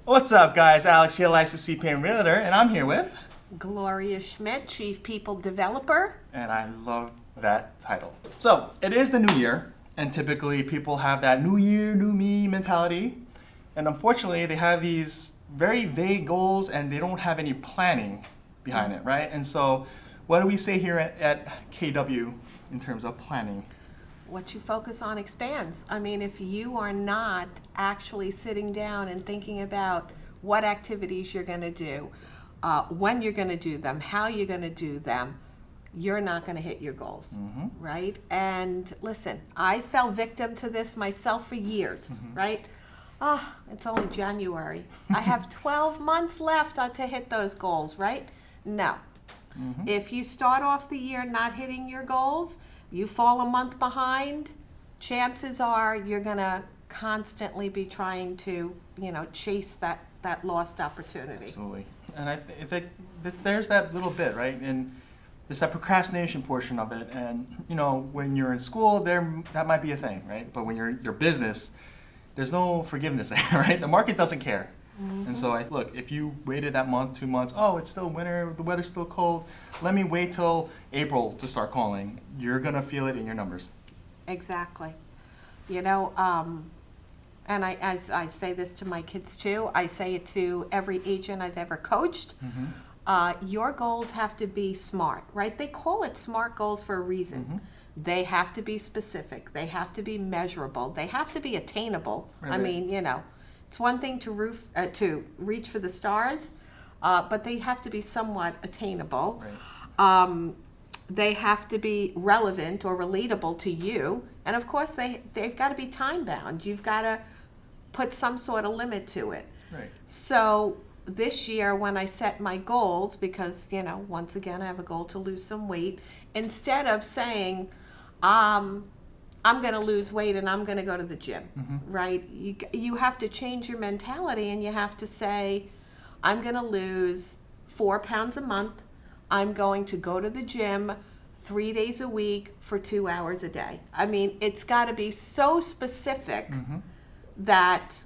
What's up, guys? Alex here, licensed CPA Realtor, and I'm here with... Gloria Schmidt, Chief People Developer. And I love that title. So, it is the new year, and typically people have that new year, new me mentality. And unfortunately, they have these very vague goals and they don't have any planning behind it, right? And so, what do we say here at KW in terms of planning? What you focus on expands. I mean, if you are not actually sitting down and thinking about what activities you're going to do, when you're going to do them, how you're going to do them, you're not going to hit your goals, right? And listen, I fell victim to this myself for years, right? It's only January. I have 12 months left to hit those goals, right? No. If you start off the year not hitting your goals, you fall a month behind, chances are you're going to constantly be trying to, chase that lost opportunity. Absolutely. And I think there's that little bit, right? And there's that procrastination portion of it. And, when you're in school, that might be a thing, right? But when you're your business, there's no forgiveness there, right? The market doesn't care. And so, look, if you waited that month, 2 months, it's still winter, the weather's still cold, let me wait till April to start calling. You're going to feel it in your numbers. Exactly. And I say this to my kids too. I say it to every agent I've ever coached. Your goals have to be SMART, right? They call it SMART goals for a reason. They have to be specific. They have to be measurable. They have to be attainable. Right. I mean, it's one thing to reach for the stars, but they have to be somewhat attainable. Right. They have to be relevant or relatable to you. And of course, they've got to be time bound. You've got to put some sort of limit to it. Right. So this year when I set my goals, because, once again, I have a goal to lose some weight, instead of saying, I'm going to lose weight and I'm going to go to the gym, right? You have to change your mentality and you have to say, I'm going to lose 4 pounds a month. I'm going to go to the gym 3 days a week for 2 hours a day. I mean, it's got to be so specific that,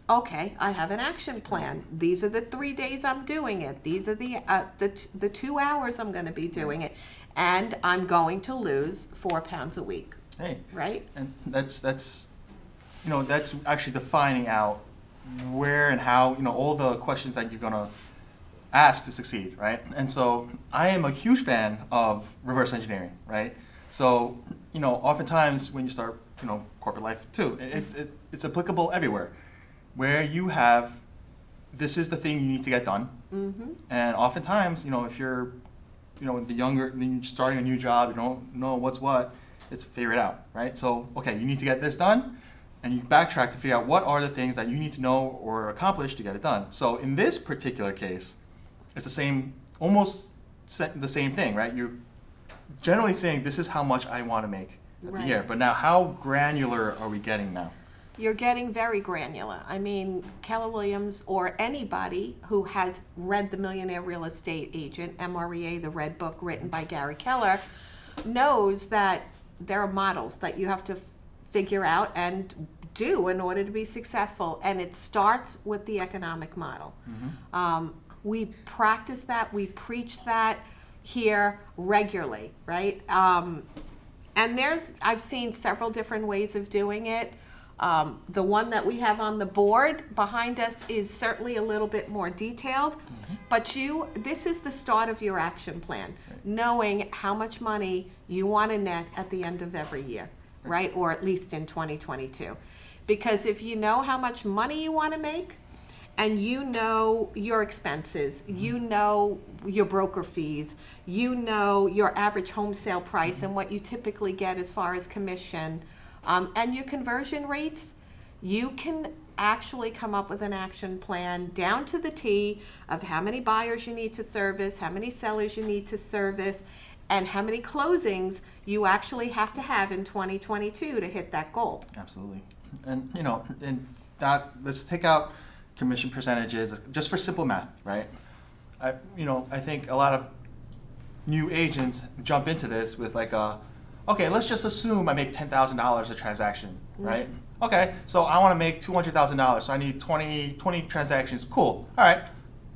okay, I have an action plan. These are the 3 days I'm doing it. These are the 2 hours I'm going to be doing it. And I'm going to lose 4 pounds a week. Hey. Right? And that's actually defining out where and how, all the questions that you're going to ask to succeed, right? And so I am a huge fan of reverse engineering, right? So, oftentimes when you start, corporate life too, it's applicable everywhere, where you have, this is the thing you need to get done. And oftentimes, if you're, the younger, you're starting a new job, you don't know what's what, it's figure it out, right? So, okay, you need to get this done, and you backtrack to figure out what are the things that you need to know or accomplish to get it done. So in this particular case, it's almost the same thing, right? You're generally saying, this is how much I want to make at the year. But now, how granular are we getting now? You're getting very granular. I mean, Keller Williams or anybody who has read The Millionaire Real Estate Agent, MREA, the Red Book written by Gary Keller, knows that there are models that you have to figure out and do in order to be successful. And it starts with the economic model. We practice that, we preach that here regularly, right? And I've seen several different ways of doing it. The one that we have on the board behind us is certainly a little bit more detailed, but this is the start of your action plan, knowing how much money you want to net at the end of every year, right? Or at least in 2022. Because if you know how much money you want to make, and you know your expenses, you know your broker fees, you know your average home sale price and what you typically get as far as commission, and your conversion rates, you can actually come up with an action plan down to the T of how many buyers you need to service, how many sellers you need to service, and how many closings you actually have to have in 2022 to hit that goal. Absolutely. And, let's take out commission percentages just for simple math, right? I think a lot of new agents jump into this with okay, let's just assume I make $10,000 a transaction, right? Okay, so I want to make $200,000, so I need 20 transactions. Cool. All right,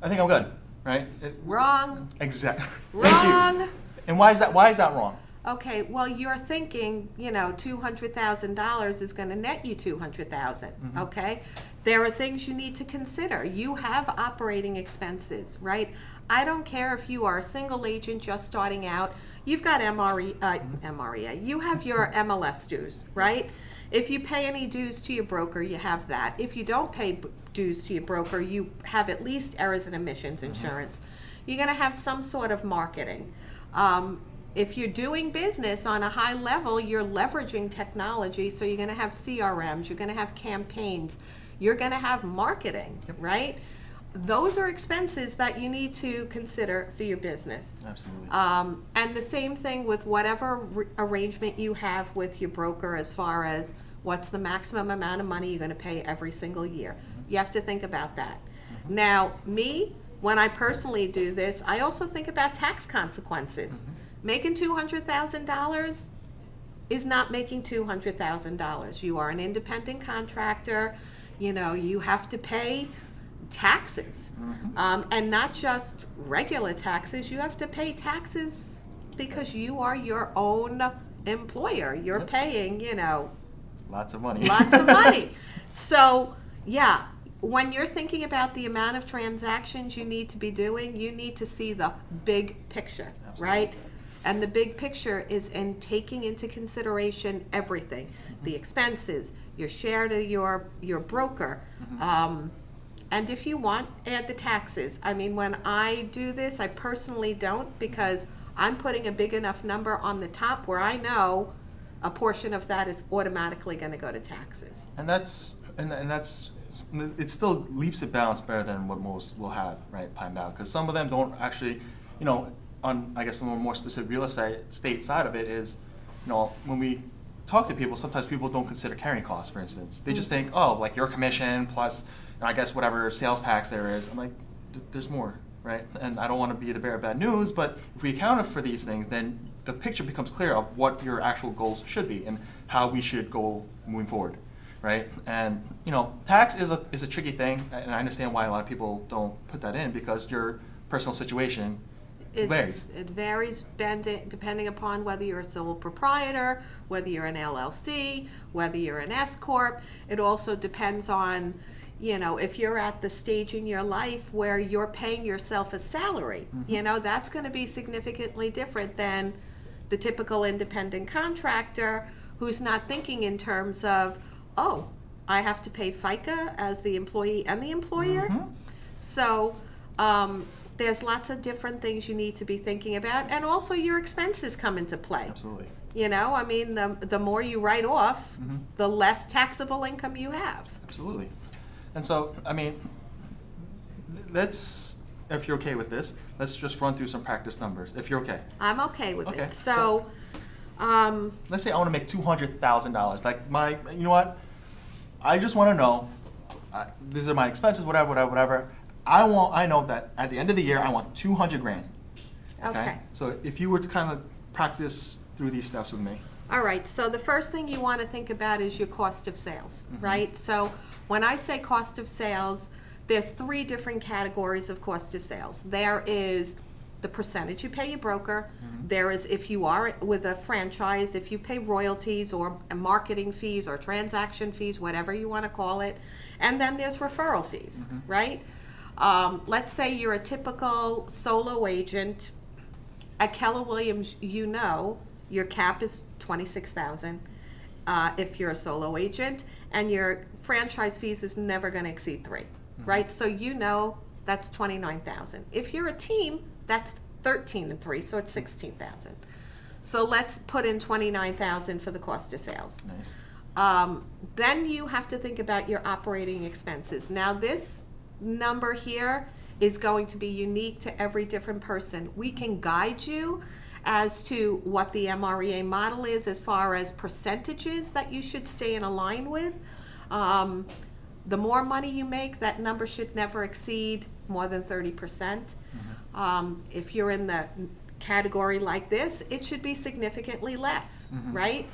I think I'm good, right? Wrong. Exactly. Wrong. Thank you. And why is that? Why is that wrong? Okay, well, you're thinking, $200,000 is going to net you 200,000. Okay, there are things you need to consider. You have operating expenses, right? I don't care if you are a single agent just starting out. You've got MREA. You have your MLS dues, right? If you pay any dues to your broker, you have that. If you don't pay dues to your broker, you have at least errors and omissions insurance. You're going to have some sort of marketing. If you're doing business on a high level, you're leveraging technology, so you're going to have CRMs, you're going to have campaigns, you're going to have marketing, right? Those are expenses that you need to consider for your business. Absolutely. And the same thing with whatever arrangement you have with your broker as far as what's the maximum amount of money you're going to pay every single year. You have to think about that. Now, when I personally do this, I also think about tax consequences. Making $200,000 is not making $200,000. You are an independent contractor. You have to pay taxes, and not just regular taxes. You have to pay taxes because you are your own employer. You're paying, Lots of money. lots of money. So, yeah, when you're thinking about the amount of transactions you need to be doing, you need to see the big picture, right? And the big picture is in taking into consideration everything, the expenses, your share to your broker, and if you want, add the taxes. I mean, when I do this, I personally don't, because I'm putting a big enough number on the top where I know a portion of that is automatically going to go to taxes. And that's it still leaps and bounds better than what most will have, right, planned out. Because some of them don't actually, on, I guess, a more specific real estate side of it is, when we talk to people, sometimes people don't consider carrying costs, for instance. They just think, oh, like your commission plus, I guess, whatever sales tax there is. I'm like, there's more, right? And I don't want to be the bearer of bad news, but if we accounted for these things, then the picture becomes clear of what your actual goals should be and how we should go moving forward, right? And, tax is a tricky thing, and I understand why a lot of people don't put that in, because your personal situation varies. It varies depending upon whether you're a sole proprietor, whether you're an LLC, whether you're an S Corp. It also depends on, if you're at the stage in your life where you're paying yourself a salary, that's going to be significantly different than the typical independent contractor who's not thinking in terms of, oh, I have to pay FICA as the employee and the employer. So, there's lots of different things you need to be thinking about, and also your expenses come into play. Absolutely. I mean, the more you write off, the less taxable income you have. Absolutely. And so, I mean, if you're okay with this, let's just run through some practice numbers, if you're okay. I'm okay with Okay, it. So, let's say I want to make $200,000. Like you know what? I just want to know, these are my expenses, whatever. I know that at the end of the year, I want 200 grand. Okay. So if you were to kind of practice through these steps with me. All right, so the first thing you want to think about is your cost of sales, right? So when I say cost of sales, there's 3 different categories of cost of sales. There is the percentage you pay your broker. There is, if you are with a franchise, if you pay royalties or marketing fees or transaction fees, whatever you want to call it. And then there's referral fees, right? Let's say you're a typical solo agent. At Keller Williams, your cap is $26,000 if you're a solo agent, and your franchise fees is never going to exceed $3,000, right? So that's $29,000. If you're a team, that's $13,000 and $3,000, so it's $16,000. So let's put in $29,000 for the cost of sales. Nice. Then you have to think about your operating expenses. Now this number here is going to be unique to every different person. We can guide you as to what the MREA model is as far as percentages that you should stay in a line with. The more money you make, that number should never exceed more than 30%. If you're in the category like this, it should be significantly less, right?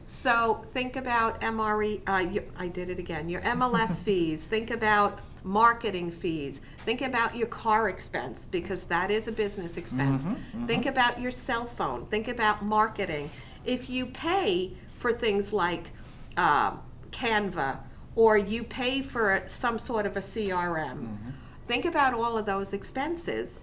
So think about I did it again, your MLS fees. Think about marketing fees. Think about your car expense, because that is a business expense. Think about your cell phone. Think about marketing. If you pay for things like Canva, or you pay for some sort of a CRM, think about all of those expenses.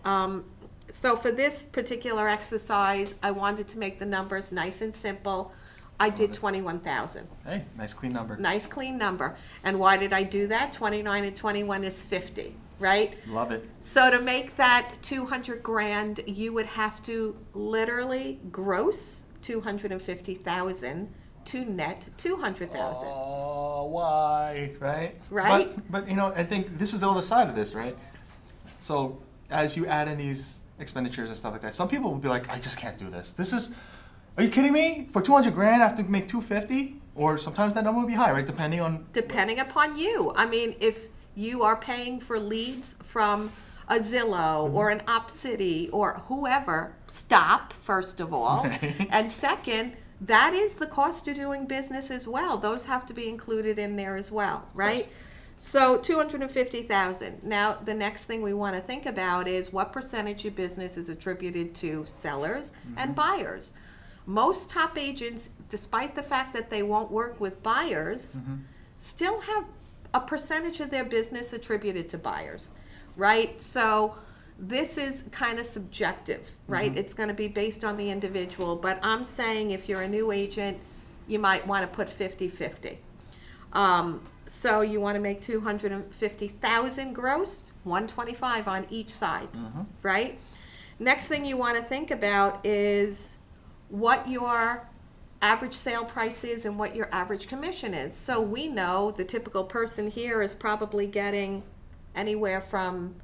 So for this particular exercise, I wanted to make the numbers nice and simple. I did 21,000. Hey, nice clean number. Nice clean number. And why did I do that? 29 and 21 is 50, right? Love it. So to make that 200 grand, you would have to literally gross 250,000 to net 200,000. Oh, why? Right? Right? But I think this is the other side of this, right? So as you add in these expenditures and stuff like that, some people will be like, I just can't do this. Are you kidding me? For 200 grand, I have to make 250? Or sometimes that number will be high, right? Depending upon you. I mean, if you are paying for leads from a Zillow or an OpCity or whoever, stop, first of all. And second, that is the cost of doing business as well. Those have to be included in there as well, right? So 250,000. Now, the next thing we want to think about is what percentage of business is attributed to sellers and buyers. Most top agents, despite the fact that they won't work with buyers, still have a percentage of their business attributed to buyers, right? So this is kind of subjective, right? It's going to be based on the individual, but I'm saying if you're a new agent, you might want to put 50-50. So you want to make 250,000 gross, 125 on each side, right? Next thing you want to think about is what your average sale price is and what your average commission is. So we know the typical person here is probably getting anywhere from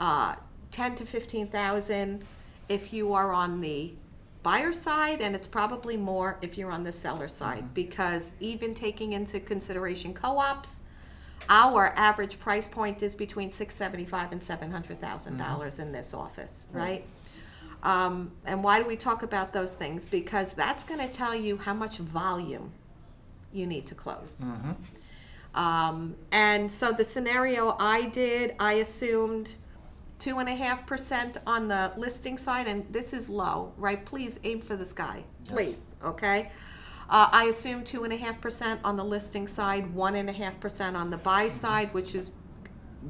10 to 15,000 if you are on the buyer side, and it's probably more if you're on the seller side, because even taking into consideration co-ops, our average price point is between $675,000 and $700,000 in this office, right? And why do we talk about those things? Because that's going to tell you how much volume you need to close. And so the scenario I assumed 2.5% on the listing side, and this is low, right? Please aim for the sky, please, okay? I assume 2.5% on the listing side, 1.5% on the buy side, which is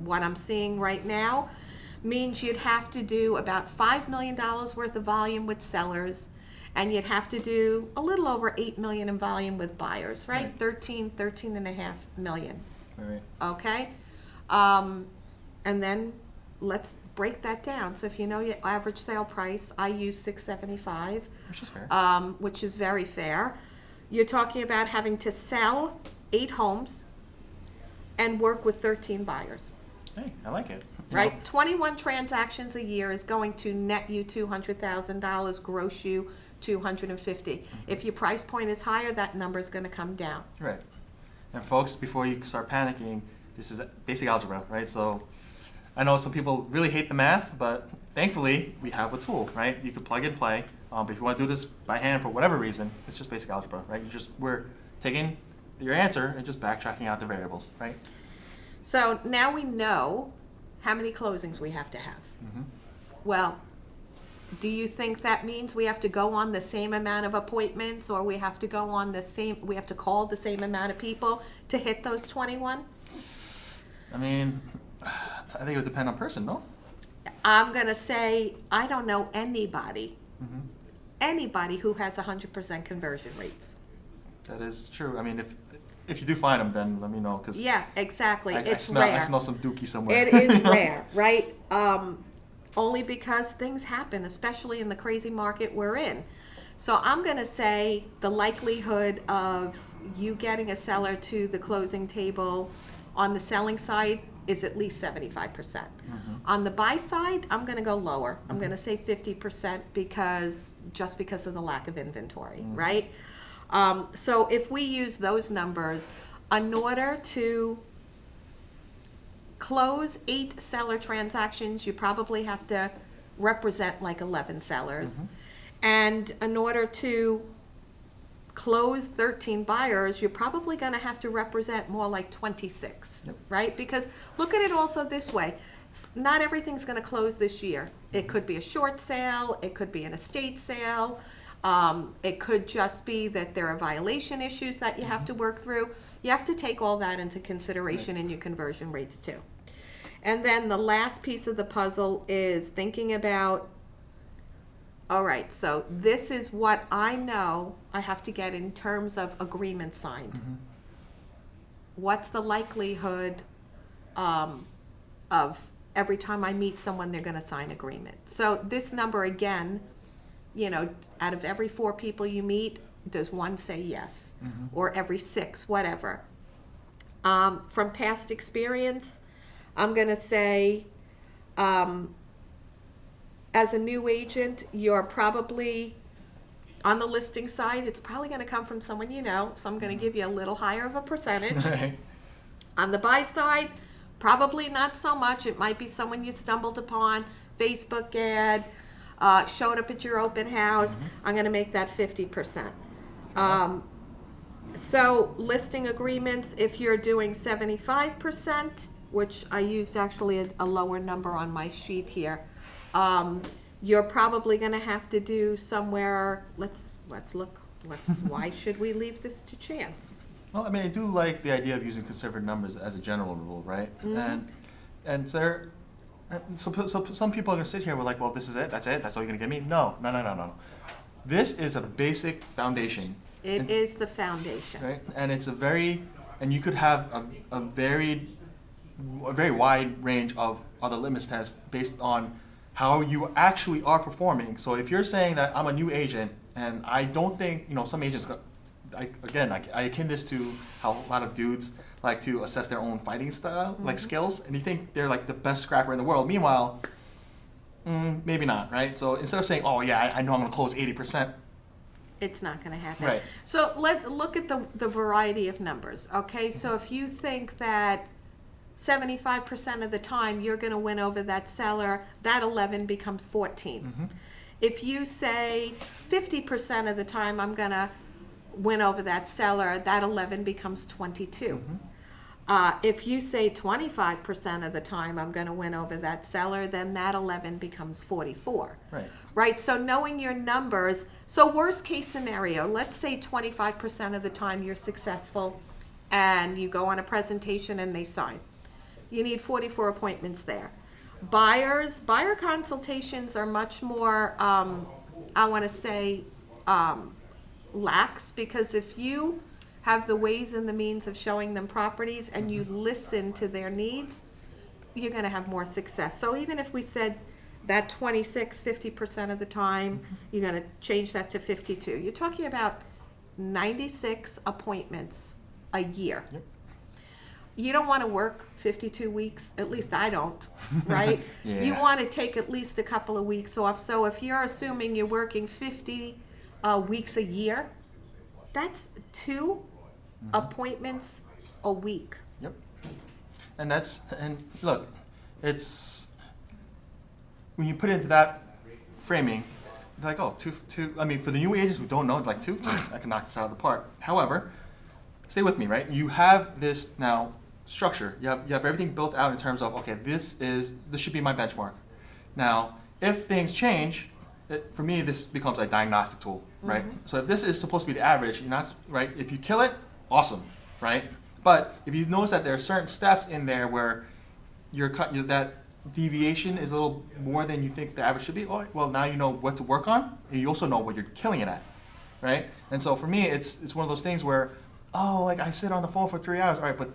what I'm seeing right now. Means you'd have to do about $5 million worth of volume with sellers, and you'd have to do a little over $8 million in volume with buyers, right? 13.5 million. Right. Okay? And then let's break that down. So if you know your average sale price, I use $675, Which is fair. which is very fair. You're talking about having to sell 8 homes and work with 13 buyers. Hey, I like it. Right? 21 transactions a year is going to net you $200,000, gross you $250,000. If your price point is higher, that number is going to come down. Right. And folks, before you start panicking, this is basic algebra, right? So I know some people really hate the math, but thankfully we have a tool, right? You can plug and play. But if you want to do this by hand for whatever reason, it's just basic algebra, right? We're taking your answer and just backtracking out the variables, right? So now we know how many closings we have to have. Well, do you think that means we have to go on the same amount of appointments, or we have to call the same amount of people to hit those 21? I mean, I think it would depend on person, no? I'm going to say I don't know anybody who has 100% conversion rates. That is true. I mean, if you do find them, then let me know. Cause yeah, exactly. It's rare. I smell some dookie somewhere. It is rare, right? Only because things happen, especially in the crazy market we're in. So I'm going to say the likelihood of you getting a seller to the closing table on the selling side is at least 75%. On the buy side, I'm going to go lower. I'm going to say 50% because of the lack of inventory, right? So if we use those numbers, in order to close 8 seller transactions, you probably have to represent like 11 sellers. And in order to close 13 buyers, you're probably going to have to represent more like 26, Yep. right? Because look at it also this way. Not everything's going to close this year. It could be a short sale. It could be an estate sale. It could just be that there are violation issues that you have to work through. You have to take all that into consideration in your conversion rates too. And then the last piece of the puzzle is thinking about, all right, so this is what I know I have to get in terms of agreement signed. Mm-hmm. What's the likelihood of every time I meet someone, they're going to sign agreement? So this number again, you know, out of every 4 people you meet, does one say yes? Mm-hmm. Or every 6, whatever. From past experience, I'm going to say, as a new agent, you're probably on the listing side. It's probably going to come from someone you know, so I'm going to give you a little higher of a percentage. Right. On the buy side, probably not so much. It might be someone you stumbled upon, Facebook ad, showed up at your open house. I'm going to make that 50%. So listing agreements, if you're doing 75%, which I used actually a lower number on my sheet here, you're probably going to have to do somewhere. Let's look. Why should we leave this to chance? Well, I mean, I do like the idea of using conservative numbers as a general rule, right? And so some people are going to sit here with like, well, this is it. That's all you're going to give me? No. This is a basic foundation. It is the foundation. Right? And it's and you could have a very wide range of other litmus tests based on how you actually are performing. So if you're saying that I'm a new agent, and I don't think, some agents, I akin this to how a lot of dudes like to assess their own fighting style, like skills, and you think they're like the best scrapper in the world. Meanwhile, maybe not, right? So instead of saying, oh yeah, I know I'm going to close 80%, it's not going to happen. Right. So let's look at the variety of numbers, okay? So if you think that 75% of the time you're going to win over that seller, that 11 becomes 14. If you say 50% of the time I'm going to win over that seller, that 11 becomes 22. If you say 25% of the time I'm going to win over that seller, then that 11 becomes 44. Right? So knowing your numbers, so worst case scenario, let's say 25% of the time you're successful and you go on a presentation and they sign. You need 44 appointments there. Buyer consultations are much more, I want to say, lax, because if you have the ways and the means of showing them properties and you listen to their needs, you're going to have more success. So even if we said that 50% of the time, you're going to change that to 52. You're talking about 96 appointments a year. You don't want to work 52 weeks, at least I don't, right? You want to take at least a couple of weeks off. So if you're assuming you're working 50 weeks a year, that's 2 appointments a week. And look, it's, when you put it into that framing, like, oh, two, I mean, for the new agents who don't know, like 2, I can knock this out of the park. However, stay with me, right? You have this now structure. You have everything built out in terms of, okay, this should be my benchmark. Now, if things change, for me, this becomes a diagnostic tool, right? So if this is supposed to be the average, you're not, right? If you kill it, awesome, right? But if you notice that there are certain steps in there where that deviation is a little more than you think the average should be, oh, well, now you know what to work on, and you also know what you're killing it at, right? And so for me, it's one of those things where, oh, like I sit on the phone for 3 hours, all right, but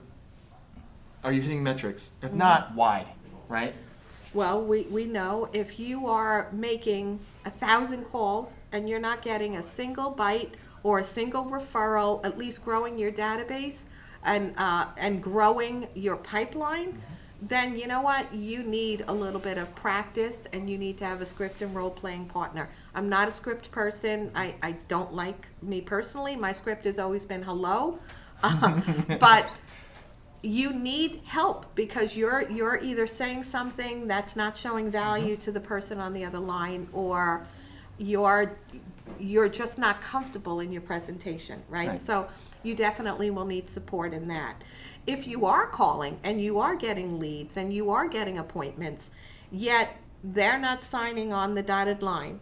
are you hitting metrics? If not, why, right? Well, we know if you are making 1,000 calls and you're not getting a single bite or a single referral, at least growing your database and growing your pipeline, then you know what? You need a little bit of practice, and you need to have a script and role-playing partner. I'm not a script person. I don't like, me personally, my script has always been hello. But you need help, because you're either saying something that's not showing value to the person on the other line, or you're you're just not comfortable in your presentation, right? Right. So you definitely will need support in that. If you are calling and you are getting leads and you are getting appointments, yet they're not signing on the dotted line,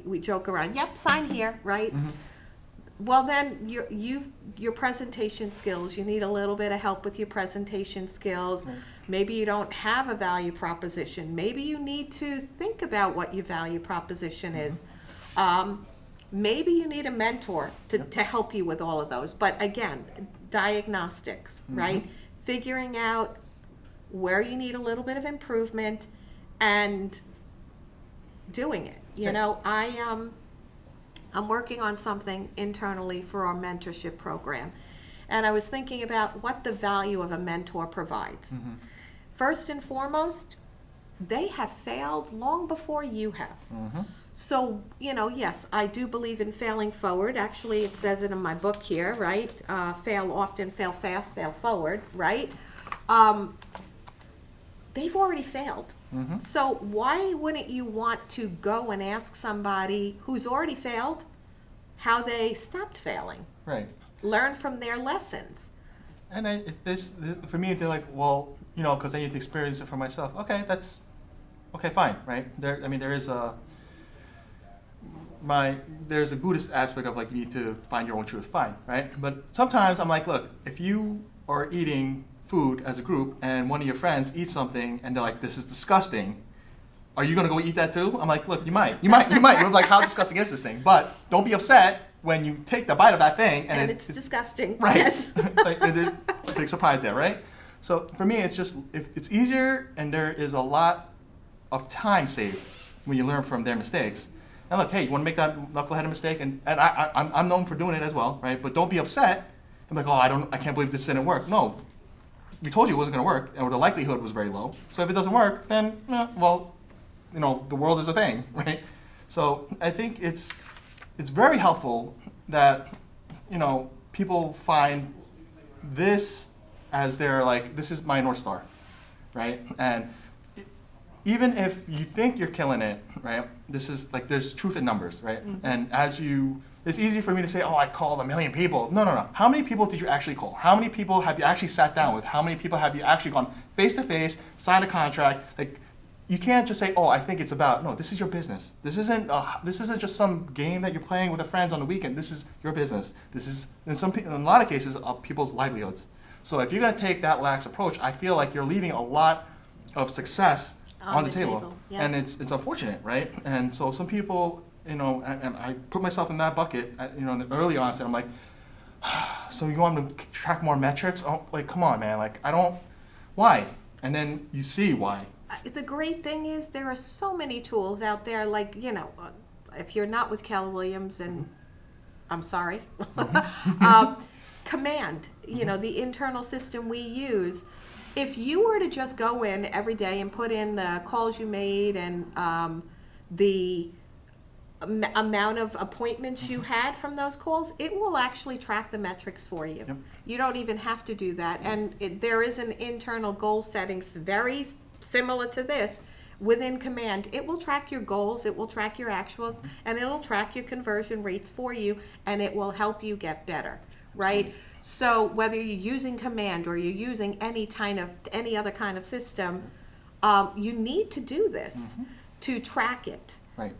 we joke around, yep, sign here, right? Well, then your presentation skills, you need a little bit of help with your presentation skills. Maybe you don't have a value proposition. Maybe you need to think about what your value proposition is. Maybe you need a mentor to help you with all of those. But again, diagnostics, right? Figuring out where you need a little bit of improvement and doing it. I'm working on something internally for our mentorship program. And I was thinking about what the value of a mentor provides. First and foremost, they have failed long before you have. So, yes, I do believe in failing forward. Actually, it says it in my book here, right? Fail often, fail fast, fail forward, right? They've already failed. So why wouldn't you want to go and ask somebody who's already failed how they stopped failing? Right. Learn from their lessons. And this for me, they're like, well, because I need to experience it for myself. Okay, that's okay, fine, right? There's a Buddhist aspect of like you need to find your own truth, fine, right? But sometimes I'm like, look, if you are eating food as a group and one of your friends eats something and they're like, this is disgusting, are you gonna go eat that too? I'm like, look, you might. You're like, how disgusting is this thing? But don't be upset when you take the bite of that thing and it's disgusting. right? Yes. Like, there's a big surprise there, right? So for me, it's just it's easier, and there is a lot of time saved when you learn from their mistakes. And look, hey, you want to make that knucklehead a mistake, and I'm known for doing it as well, right? But don't be upset. I'm like, oh, I can't believe this didn't work. No, we told you it wasn't going to work, and the likelihood was very low. So if it doesn't work, then the world is a thing, right? So I think it's very helpful that people find this as their this is my North Star, right? And even if you think you're killing it, right? This is there's truth in numbers, right? And it's easy for me to say, oh, I called 1 million people. No. How many people did you actually call? How many people have you actually sat down with? How many people have you actually gone face to face, signed a contract? You can't just say, oh, I think it's about, no, this is your business. This isn't just some game that you're playing with your friends on the weekend. This is your business. This is, in a lot of cases, people's livelihoods. So if you're going to take that lax approach, I feel like you're leaving a lot of success on the table. Yeah. And it's unfortunate, right? And so some people, and I put myself in that bucket, in the early onset. I'm like, so you want me to track more metrics? Oh, come on, man. Why? And then you see why. The great thing is there are so many tools out there, if you're not with Keller Williams, and I'm sorry, Command, the internal system we use. If you were to just go in every day and put in the calls you made and the amount of appointments you had from those calls, it will actually track the metrics for you. Yep. You don't even have to do that. And there is an internal goal settings very similar to this within Command. It will track your goals, it will track your actuals, and it'll track your conversion rates for you, and it will help you get better, right? So whether you're using Command or you're using any other kind of system, you need to do this to track it. Right.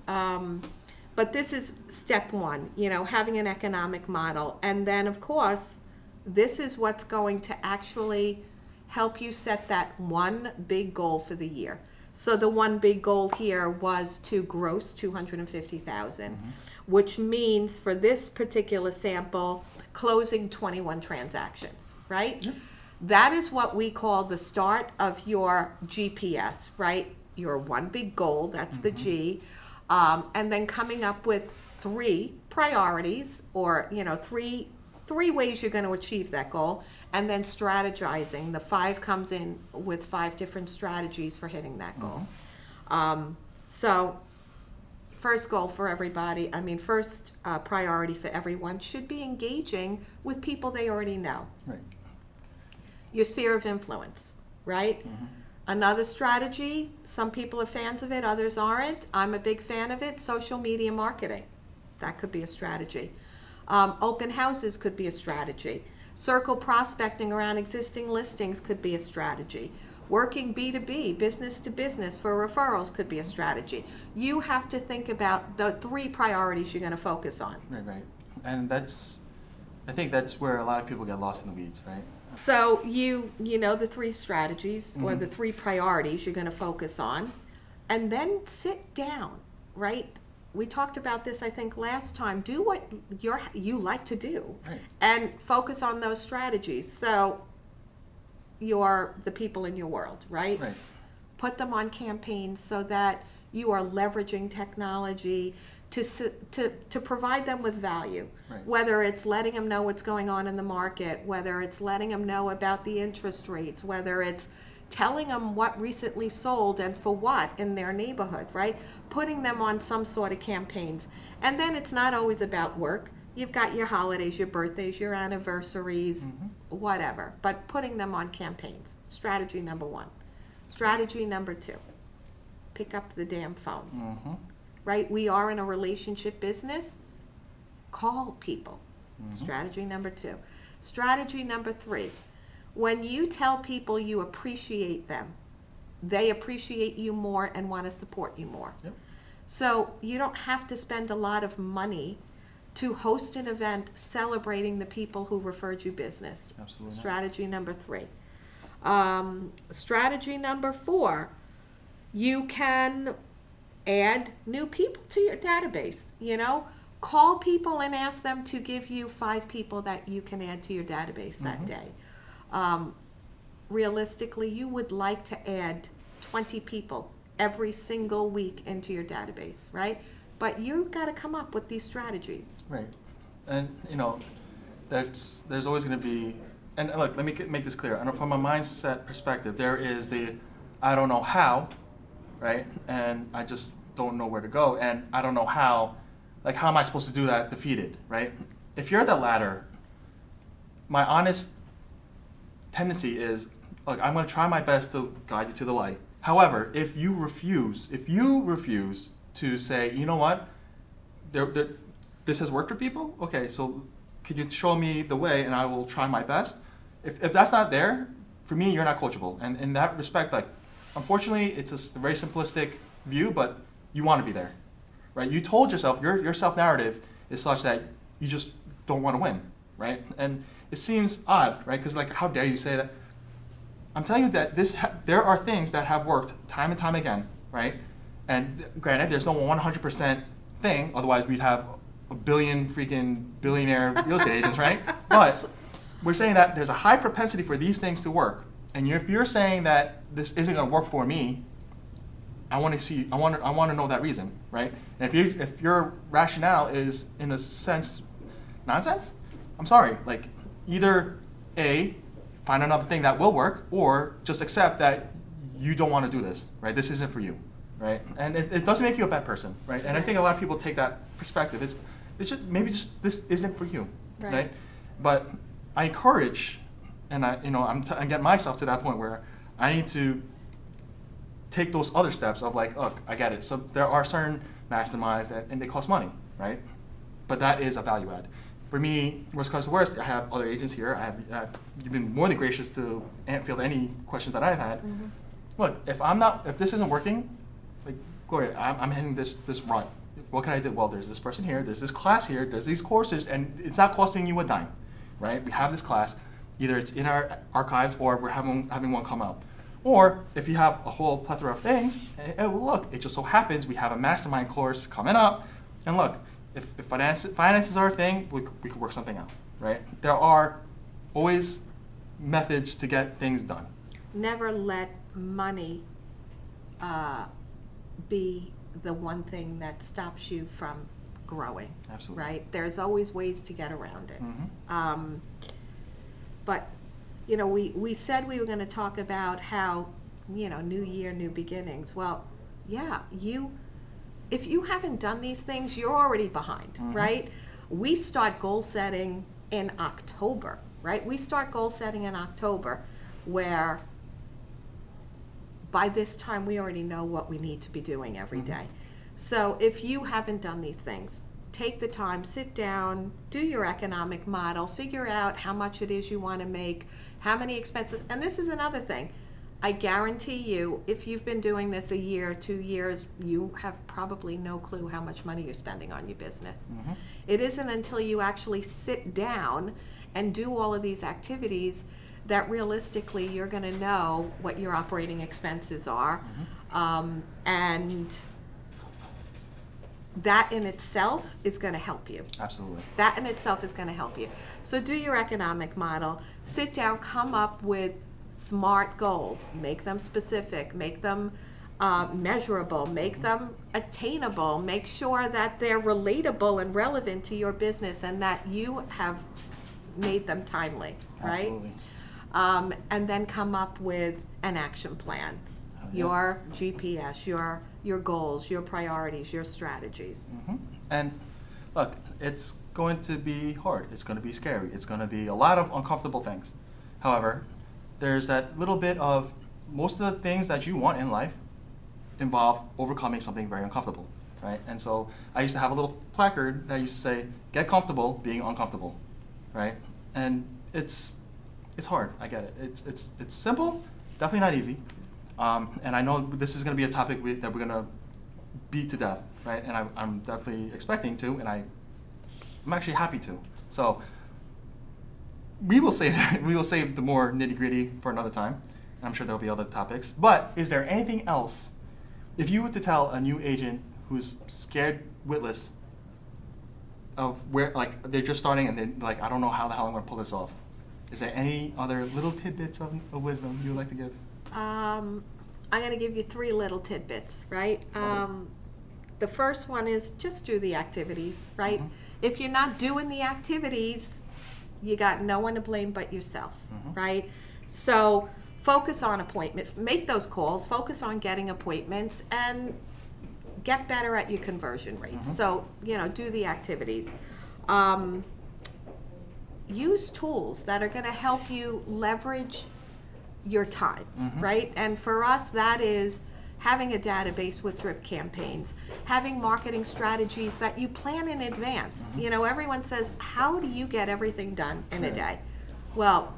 But this is step one, having an economic model. And then, of course, this is what's going to actually help you set that one big goal for the year. So the one big goal here was to gross $250,000, which means for this particular sample, closing 21 transactions, right? Yep. That is what we call the start of your GPS, right? Your one big goal, that's the G. And then coming up with 3 priorities, or three ways you're going to achieve that goal, and then strategizing. The 5 comes in with 5 different strategies for hitting that goal. So first goal for everybody, first priority for everyone should be engaging with people they already know. Right. Your sphere of influence, right? Another strategy, some people are fans of it, others aren't. I'm a big fan of it, social media marketing. That could be a strategy. Open houses could be a strategy. Circle prospecting around existing listings could be a strategy. Working B2B, business to business for referrals could be a strategy. You have to think about the 3 priorities you're going to focus on. Right. And I think that's where a lot of people get lost in the weeds, right? So you know the 3 strategies or the 3 priorities you're going to focus on, and then sit down, right? We talked about this, I think, last time. Do what you like to do, right, and focus on those strategies. So you're the people in your world, right? Right. Put them on campaigns so that you are leveraging technology to provide them with value. Right. Whether it's letting them know what's going on in the market, whether it's letting them know about the interest rates, whether it's telling them what recently sold and for what in their neighborhood, right? Putting them on some sort of campaigns. And then it's not always about work. You've got your holidays, your birthdays, your anniversaries, whatever, but putting them on campaigns. Strategy number 1. Strategy number 2, pick up the damn phone, right? We are in a relationship business. Call people. Strategy number 2. Strategy number 3, when you tell people you appreciate them, they appreciate you more and want to support you more. Yep. So you don't have to spend a lot of money to host an event celebrating the people who referred you business. Absolutely. Strategy number 3. Strategy number 4, you can add new people to your database. Call people and ask them to give you 5 people that you can add to your database that day. Realistically, you would like to add 20 people every single week into your database, right? But you've got to come up with these strategies. Right. And, there's always going to be, and look, let me make this clear. From a mindset perspective, there is the, I don't know how, right? And I just don't know where to go. And I don't know how am I supposed to do that defeated, right? If you're the latter, my honest tendency is, look, I'm going to try my best to guide you to the light. However, if you refuse to say, you know what, this has worked for people, okay, so could you show me the way and I will try my best? If that's not there, for me, you're not coachable. And in that respect, unfortunately, it's a very simplistic view, but you want to be there, right? You told yourself, your self-narrative is such that you just don't want to win, right? And it seems odd, right? Because how dare you say that? I'm telling you that there are things that have worked time and time again, right? And granted, there's no 100% thing, otherwise we'd have a billion freaking billionaire real estate agents, right? But we're saying that there's a high propensity for these things to work. And if you're saying that this isn't going to work for me, I want to know that reason, right? And if your rationale is in a sense nonsense, I'm sorry. Either A, find another thing that will work, or just accept that you don't want to do this, right? This isn't for you, right? And it doesn't make you a bad person, right? And I think a lot of people take that perspective. It's just maybe just this isn't for you, right? But I encourage, and I'm getting myself to that point where I need to take those other steps of look, I get it. So there are certain masterminds and they cost money, right? But that is a value add. For me, worst comes to worst, I have other agents here. You've been more than gracious to field any questions that I've had. Look, if this isn't working, Gloria, I'm hitting this rut. What can I do? Well, there's this person here, there's this class here, there's these courses, and it's not costing you a dime, right? We have this class, either it's in our archives or we're having one come up. Or if you have a whole plethora of things, look, it just so happens we have a mastermind course coming up, and look, if finances are a thing, we could work something out, right? There are always methods to get things done. Never let money be the one thing that stops you from growing. Absolutely. Right? There's always ways to get around it. But we said we were going to talk about how new year, new beginnings. Well, yeah, if you haven't done these things, you're already behind, right? We start goal setting in October, right? We start goal setting in October, where by this time we already know what we need to be doing every day. So if you haven't done these things, take the time, sit down, do your economic model, figure out how much it is you want to make, how many expenses. And this is another thing. I guarantee you, if you've been doing this a year, 2 years, you have probably no clue how much money you're spending on your business. Mm-hmm. It isn't until you actually sit down and do all of these activities that realistically you're going to know what your operating expenses are. And that in itself is going to help you. Absolutely. That in itself is going to help you. So do your economic model, sit down, come up with smart goals, make them specific, make them measurable, make them attainable, make sure that they're relatable and relevant to your business and that you have made them timely, right? Absolutely. And then come up with an action plan, your GPS, your goals, your priorities, your strategies. Mm-hmm. And look, it's going to be hard. It's going to be scary. It's going to be a lot of uncomfortable things. However, there's that little bit of most of the things that you want in life involve overcoming something very uncomfortable, right? And so I used to have a little placard that used to say, "Get comfortable being uncomfortable," right? And it's hard. I get it. It's simple, definitely not easy. And I know this is going to be a topic that we're going to beat to death, right? And I'm definitely expecting to, and I'm actually happy to. So we will save the more nitty gritty for another time. I'm sure there'll be other topics. But is there anything else? If you were to tell a new agent who's scared witless of where, like, they're just starting and they're like, I don't know how the hell I'm going to pull this off. Is there any other little tidbits of wisdom you would like to give? I'm going to give you 3 little tidbits, right? The first one is just do the activities, right? Mm-hmm. If you're not doing the activities, you got no one to blame but yourself, right? So focus on appointments, make those calls, focus on getting appointments, and get better at your conversion rates. So, do the activities. Use tools that are going to help you leverage your time, right? And for us, that is having a database with drip campaigns, having marketing strategies that you plan in advance. Everyone says, how do you get everything done in a day? Well,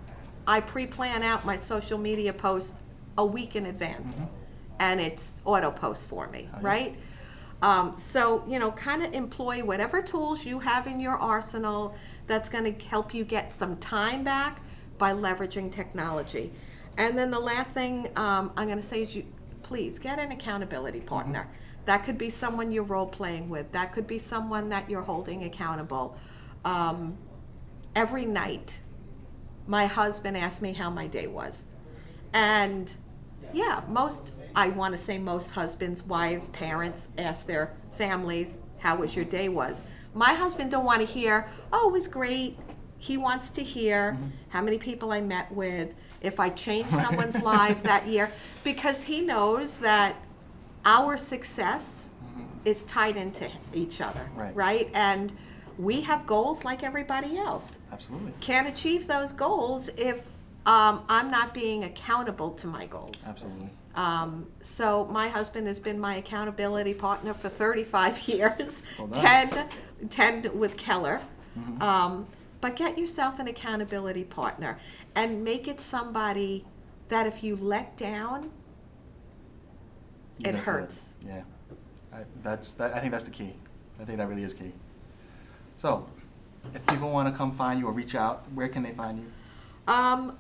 I pre-plan out my social media posts a week in advance, and it's auto post for me, right? So, kind of employ whatever tools you have in your arsenal that's going to help you get some time back by leveraging technology. And then the last thing I'm going to say is please get an accountability partner. That could be someone you're role playing with. That could be someone that you're holding accountable. Every night, my husband asked me how my day was. And I want to say most husbands, wives, parents ask their families how was your day was. My husband don't want to hear, oh, it was great. He wants to hear how many people I met with, if I changed someone's life that year, because he knows that our success is tied into each other, right? And we have goals like everybody else. Absolutely. Can't achieve those goals if I'm not being accountable to my goals. Absolutely. So my husband has been my accountability partner for 35 years, Well done. 10 with Keller. But get yourself an accountability partner and make it somebody that if you let down, it hurts. Yeah. I think that's the key. I think that really is key. So, if people want to come find you or reach out, where can they find you?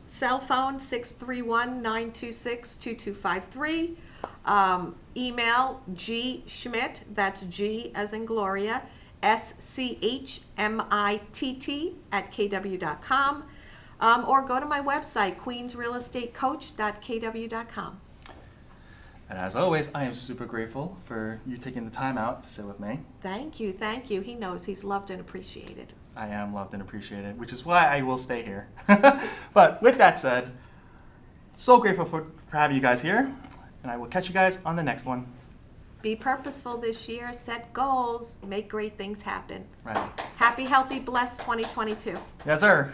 Cell phone 631-926-2253. Email gschmidt, that's G as in Gloria, SCHMITT @kw.com. Or go to my website, queensrealestatecoach.kw.com. And as always, I am super grateful for you taking the time out to sit with me. Thank you. He knows he's loved and appreciated. I am loved and appreciated, which is why I will stay here. But with that said, so grateful for having you guys here, and I will catch you guys on the next one. Be purposeful this year, set goals, make great things happen. Right. Happy, healthy, blessed 2022. Yes, sir.